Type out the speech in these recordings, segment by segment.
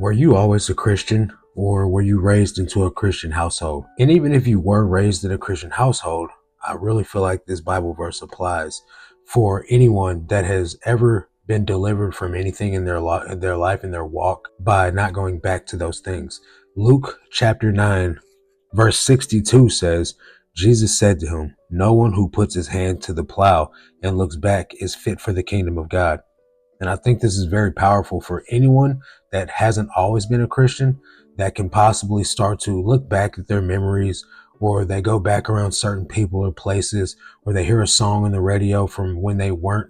Were you always a Christian, or were you raised into a Christian household? And even if you were raised in a Christian household, I really feel like this Bible verse applies for anyone that has ever been delivered from anything in their life, in their walk, by not going back to those things. Luke chapter 9, verse 62 says, Jesus said to him, "No one who puts his hand to the plow and looks back is fit for the kingdom of God." And I think this is very powerful for anyone that hasn't always been a Christian, that can possibly start to look back at their memories, or they go back around certain people or places, or they hear a song on the radio from when they weren't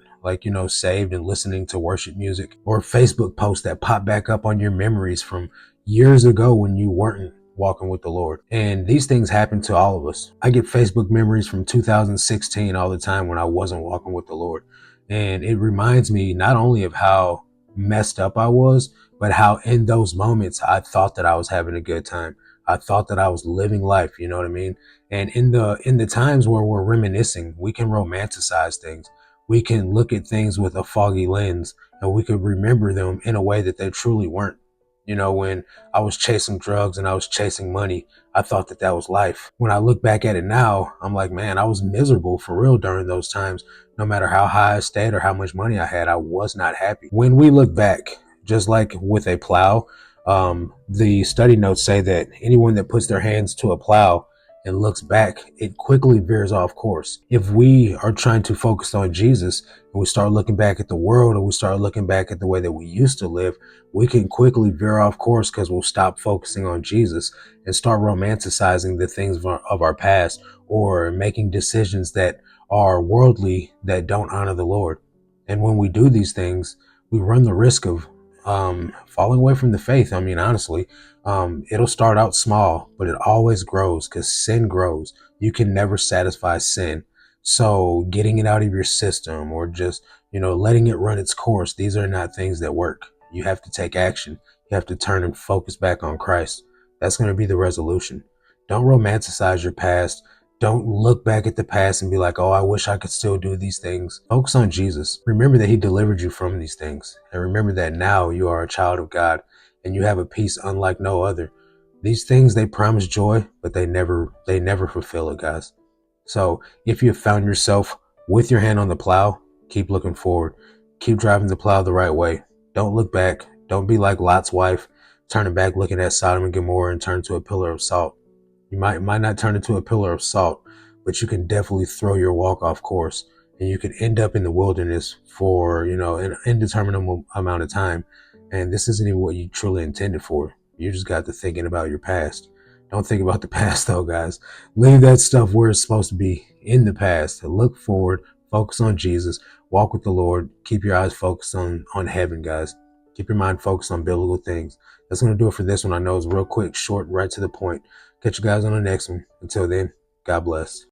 saved and listening to worship music, or Facebook posts that pop back up on your memories from years ago when you weren't walking with the Lord. And these things happen to all of us. I get Facebook memories from 2016 all the time when I wasn't walking with the Lord. And it reminds me not only of how messed up I was, but how in those moments I thought that I was having a good time. I thought that I was living life, you know what I mean? And in the times where we're reminiscing, we can romanticize things. We can look at things with a foggy lens, and we could remember them in a way that they truly weren't. When I was chasing drugs and I was chasing money, I thought that that was life. When I look back at it now, I'm like, man, I was miserable for real during those times. No matter how high I stayed or how much money I had, I was not happy. When we look back, just like with a plow, the study notes say that anyone that puts their hands to a plow and looks back, it quickly veers off course. If we are trying to focus on Jesus and we start looking back at the world, or we start looking back at the way that we used to live, we can quickly veer off course because we'll stop focusing on Jesus and start romanticizing the things of our past, or making decisions that are worldly, that don't honor the Lord. And when we do these things, we run the risk of falling away from the faith. I mean, honestly, it'll start out small, but it always grows because sin grows. You can never satisfy sin. So getting it out of your system, or just, letting it run its course, these are not things that work. You have to take action. You have to turn and focus back on Christ. That's going to be the resolution. Don't romanticize your past. Don't look back at the past and be like, oh, I wish I could still do these things. Focus on Jesus. Remember that he delivered you from these things. And remember that now you are a child of God and you have a peace unlike no other. These things, they promise joy, but they never fulfill it, guys. So if you have found yourself with your hand on the plow, keep looking forward. Keep driving the plow the right way. Don't look back. Don't be like Lot's wife, turning back, looking at Sodom and Gomorrah, and turn to a pillar of salt. You might not turn into a pillar of salt, but you can definitely throw your walk off course, and you could end up in the wilderness for, an indeterminate amount of time. And this isn't even what you truly intended for. You just got to thinking about your past. Don't think about the past though, guys. Leave that stuff where it's supposed to be, in the past. Look forward, focus on Jesus, walk with the Lord, keep your eyes focused on heaven, guys. Keep your mind focused on biblical things. That's going to do it for this one. I know it's real quick, short, right to the point. Catch you guys on the next one. Until then, God bless.